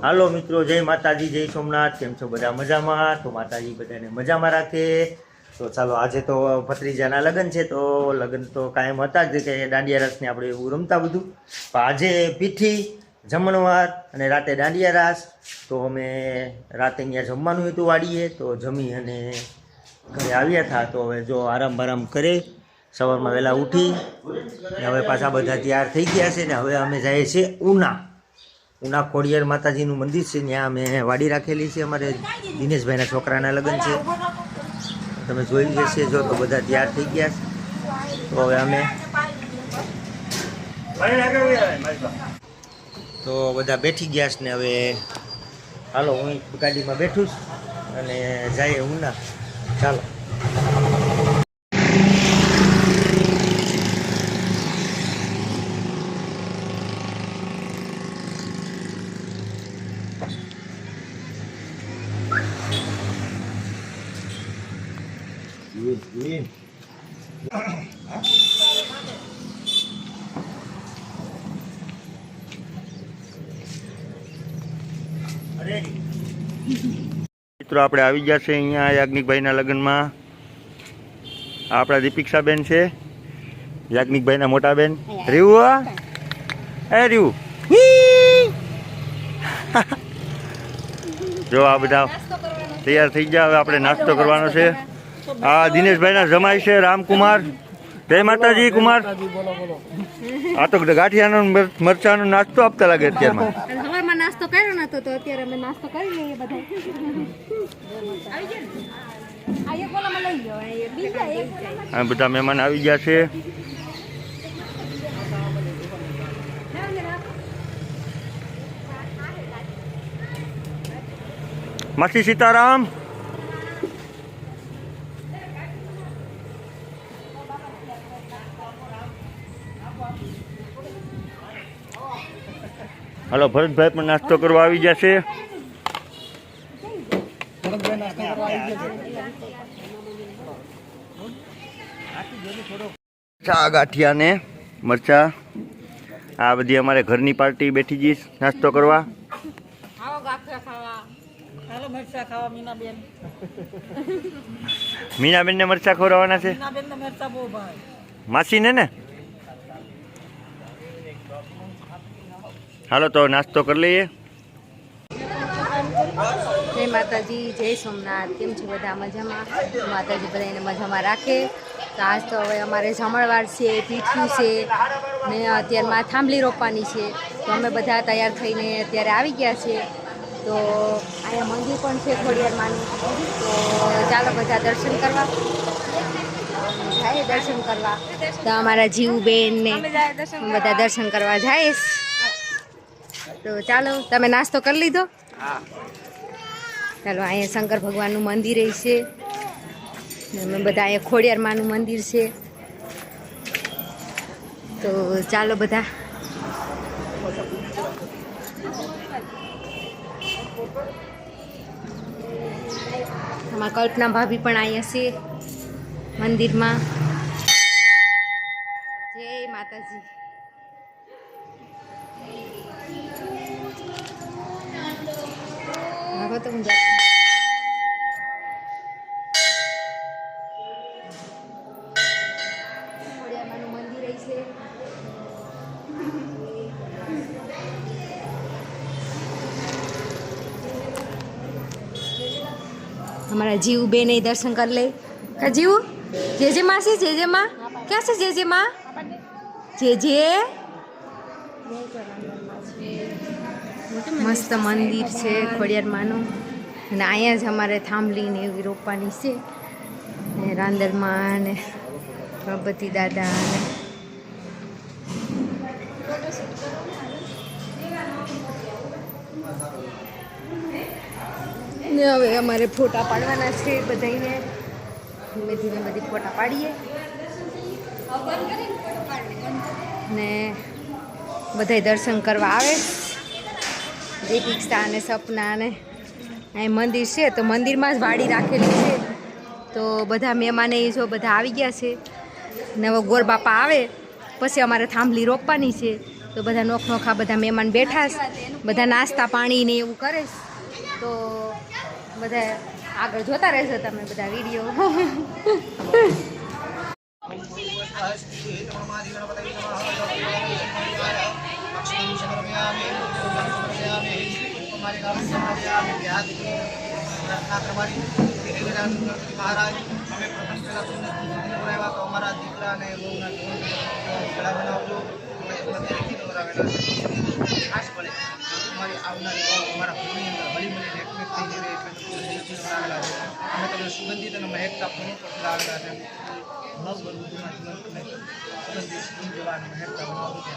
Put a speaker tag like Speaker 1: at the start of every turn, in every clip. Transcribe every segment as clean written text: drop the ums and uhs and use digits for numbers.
Speaker 1: હાલો મિત્રો, જય માતાજી, જય સોમનાથ. કેમ છો બધા? મજામાં? તો માતાજી બધાને મજામાં રાખે. તો ચાલો, આજે તો ભત્રીજાના લગ્ન છે, તો લગ્ન તો કાયમ હતા જ કે દાંડિયા રાસને આપણે એવું રમતા બધું. પણ આજે પીઠી, જમણવાર અને રાતે દાંડિયા રાસ. તો અમે રાતે અહીંયા જમવાનું હતું વાડીએ, તો જમી અને ઘરે આવ્યા હતા. તો હવે જો આરામ બારામ કરે, સવારમાં વહેલા ઉઠી ને હવે પાછા બધા તૈયાર થઈ ગયા છે ને હવે અમે જઈએ છીએ ઉના ખોડિયાર માતાજીનું મંદિર છે, ત્યાં અમે વાડી રાખેલી છે. અમારે દિનેશભાઈના છોકરાના લગ્ન છે, તમે જોઈ જશે. જો તો બધા તૈયાર થઈ ગયા છે, તો હવે અમે તો બધા બેઠી ગયા છે ને હવે હાલો હું ગાડીમાં બેઠું છું અને જઈએ ઉના. ચાલો. મિત્રો આપણે આવી ગયા છે અહીંયા યાજ્ઞિકભાઈના લગ્નમાં. આપણા દીપિક્ષાબેન છે, યાજ્ઞિકભાઈના મોટા બેન. રીવું રીવું જો આ બધા તૈયાર થઈ ગયા. હવે આપણે નાસ્તો કરવાનો છે. આ દિનેશભાઈના જમાઈ છે, રામકુમાર. જય માતાજી કુમાર. આ તો ગાંઠિયાનો મરચાનો નાસ્તો આપતા લાગે અત્યારમાં.
Speaker 2: સવારમાં નાસ્તો કર્યો નતો તો અત્યારે અમે નાસ્તો કરી લઈએ બધા.
Speaker 1: આ બધા મહેમાન આવી ગયા છે. માસી સીતારામ. હાલો, ભરતભાઈ પણ નાસ્તો કરવા આવી જશે. ચા ગાંઠિયા ને મરચા, આ બધી અમારે ઘરની પાર્ટી બેઠી જઈશ નાસ્તો કરવા. મીનાબેન ને મરચા ખવડાવવાના છે. માસી ને હાલો તો નાસ્તો કરી લઈએ.
Speaker 2: જય માતાજી, જય સોમનાથ. કેમ છે બધા? મજામાં? માતાજી બધાને મજામાં રાખે. તો આજ તો હવે અમારે જમણવાર છે, પીઠ્યું છે ને અત્યારમાં થાંભલી રોપવાની છે. તો અમે બધા તૈયાર થઈને અત્યારે આવી ગયા છે. તો અહીંયા મંદિર પણ છે ખોડિયારમાંનું. તો ચાલો બધા દર્શન કરવા જાય. દર્શન કરવા તો અમારા જીવબેન ને બધા દર્શન કરવા જાય. તો ચાલો, તમે નાસ્તો કરી લીધો? ચાલો, અહીંયા શંકર ભગવાનનું મંદિર છે. અમે બધા અહીંયા ખોડિયારમાંનું મંદિર છે. તો ચાલો બધા અમારા કલ્પના ભાભી પણ અહીંયા છે મંદિરમાં. જય માતાજી. તો હું ખોડિયારમાંનું મંદિર છે. हमारा जीव बे नहीं दर्शन कर ले. का जीव जे मासी जे माँ क्या से जे माँ जे मस्त मंदिर છે ખોડિયારમાંનું. અને અહીંયા જ અમારે થાંભલી ને એવી રોપવાની છે ને રાંદરમાં ને ગણપતિ દાદા ને હવે અમારે ફોટા પાડવાના છે બધાને. ધીમે ધીમે બધી ફોટા પાડીએ ને બધા દર્શન કરવા આવે. દીપિકા અને સપના ને અહીં મંદિર છે, તો મંદિરમાં જ વાડી રાખેલી છે. તો બધા મહેમાને જો બધા આવી ગયા છે ને હવે ગોર બાપા આવે પછી અમારે થાંભલી રોપવાની છે. તો બધા નોખા બધા મહેમાન બેઠા છે, બધા નાસ્તા પાણી ને એવું કરે છે. તો બધા આગળ જોતા રહેજો તમે બધા વિડીયો.
Speaker 3: મહારાજ અમે પ્રથમ પહેલા તમને બોલાવ્યા તો અમારા દીકરા અને બહુના ઘડા બનાવજો. ખાસ પડે અમારી આવનારી બહુ અમારા ઘરની અંદર હળી મળીને એકમેક થઈને રહે એટલે બનાવેલા છે. અમે તમને સુગંધિત અને મહેકતા ફૂલો પર લાવેલા છે. નવ ગર્ભવતીના જીવન તમે સુગંધિત ફૂલ જેવા અને મહેકતા બનાવો છે.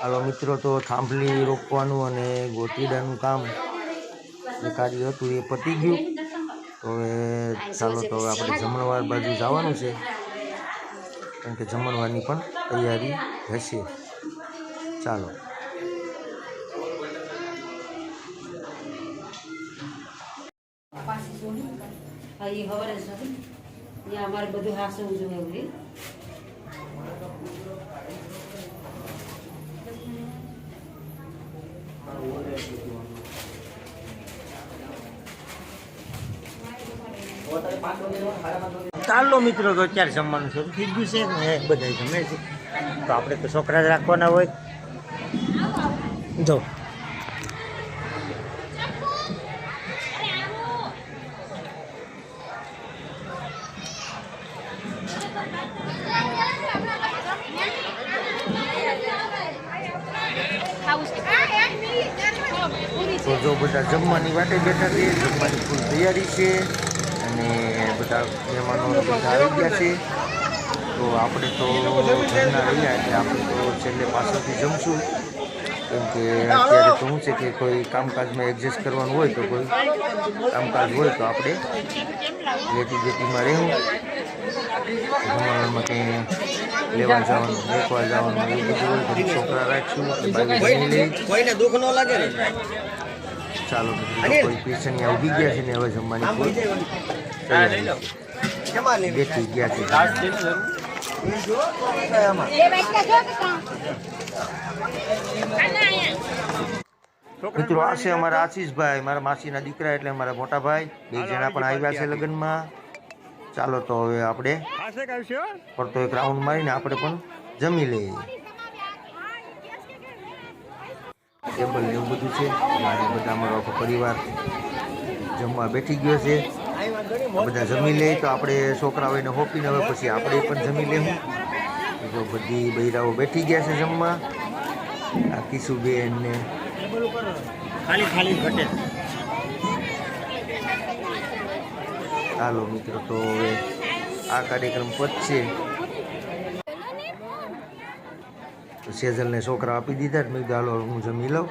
Speaker 1: હાલો મિત્રો, તો થાંભલી રોપવાનું અને ગોટીડાનું કામ જે કાર્ય હતું એ પતી ગયું. તો હવે ચાલો, તો હવે આપણે જમણવાર બાજુ જવાનું છે, કારણ કે જમણવારની પણ તૈયારી હશે. ચાલો.
Speaker 4: અમારે બધું હાસવું જોઈએ.
Speaker 1: ચાલો મિત્રો, તો અત્યારે જમવાનું શરૂ થઈ ગયું છે ને બધા જમે છે. તો આપણે તો છોકરા જ રાખવાના હોય. જો તો જો બધા જમવાની વાટે બેઠા છે, જમવાની ફૂલ તૈયારી છે અને બધા મહેમાનો બધા આવી ગયા છે. તો આપણે તો ઘરના રહ્યા એટલે આપણે તો છેલ્લે પાછળથી જમશું, કેમ કે અત્યારે તો શું છે કે કોઈ કામકાજમાં એડજસ્ટ કરવાનું હોય તો કોઈ કામકાજ હોય તો આપણે લેટીમાં રહેવું, જમવામાં કંઈ લેવા જવાનું લેખવા જવાનું એવું બધું હોય તો છોકરા રાખશું એટલે બાવી જમી લઈ.
Speaker 5: કોઈને દુઃખ ન લાગે ને.
Speaker 1: ચાલો મિત્રો, કોઈ પીસણિયા ઉભી ગયા છે ને હવે જમવાની કોઈ તૈયારી બેઠી ગયા છે. મિત્રો આ છે અમારા આશીષભાઈ, મારા માસીના દીકરા એટલે અમારા મોટા ભાઈ, બે જણા પણ આવ્યા છે લગ્નમાં. ચાલો તો હવે આપણે ફરતો એક રાઉન્ડ મારીને આપણે પણ જમી લઈએ. ટેબલ એવું બધું છે, બધા અમારો આખો પરિવાર જમવા બેઠી ગયો છે. બધા જમી લે તો આપણે છોકરાઓને હોપીને હવે પછી આપણે પણ જમી લેવું. જો બધી બૈરાઓ બેઠી ગયા છે જમવા. આ કિશુબેન ને
Speaker 5: ખાલી ઘટે.
Speaker 1: હાલો મિત્રો, તો હવે આ કાર્યક્રમ પતશે તો સેજલને છોકરા આપી દીધા. મેં કીધું હાલો હું જમી લઉં.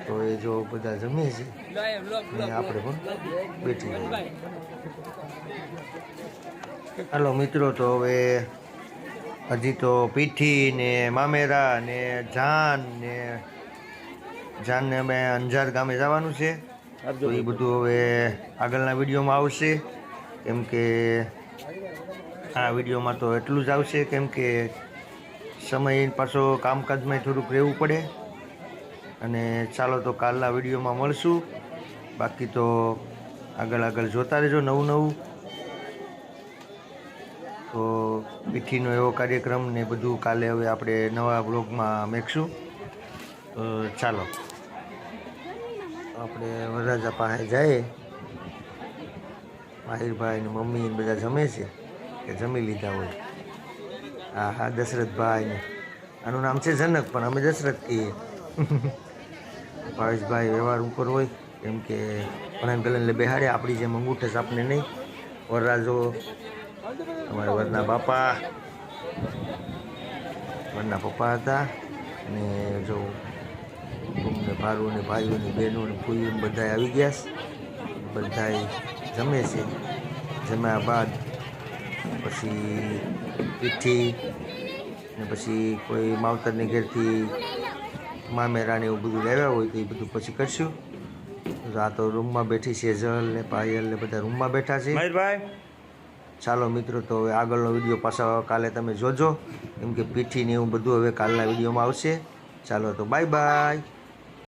Speaker 1: તો એ જો બધા જમે છે ને આપણે પણ બેઠી જઈએ. હાલો મિત્રો, તો હવે હજી તો પીઠી ને મામેરા ને જાનને અમે અંજાર ગામે જવાનું છે. તો એ બધું હવે આગળના વિડીયોમાં આવશે, કેમ કે આ વિડીયોમાં તો એટલું જ આવશે, કેમ કે સમય પાછો કામકાજમાં થોડુંક રહેવું પડે. અને ચાલો તો કાલના વિડીયોમાં મળશું. બાકી તો આગળ જોતા રહેજો નવું. તો પીઠીનો એવો કાર્યક્રમ ને બધું કાલે હવે આપણે નવા બ્લોગમાં મેકશું. તો ચાલો આપણે વરરાજા પાસે જઈએ. માહિરભાઈ ને મમ્મી ને બધા જમે છે કે જમી લીધા હોય. હા દશરથભાઈ ને આનું નામ છે જનક પણ અમે દશરથ કહીએ. ભાવેશભાઈ વ્યવહાર ઉપર હોય, કેમ કે ભણાઈ ગલનને બેહાડે આપણી જેમ અંગૂઠે સાપને નહીં. વરરાજો અમારા વરના બાપા વરના પપ્પા હતા. અને જો ને ભારું ને ભાઈઓ ને બહેનો ને ફૂઈઓ બધા આવી ગયા છે. બધા જમે છે. જમ્યા બાદ પછી પીઠી ને પછી કોઈ માવતરની ઘેરથી મામેરાને એવું બધું લાવ્યા હોય તો એ બધું પછી કરશું. આ તો રૂમમાં બેઠી સેજલ ને પાયલ ને બધા રૂમમાં બેઠા છે. ચાલો મિત્રો, તો હવે આગળનો વિડીયો પાછો કાલે તમે જોજો, કેમ કે પીઠી ને એવું બધું હવે કાલના વિડીયોમાં આવશે. ચાલો તો બાય.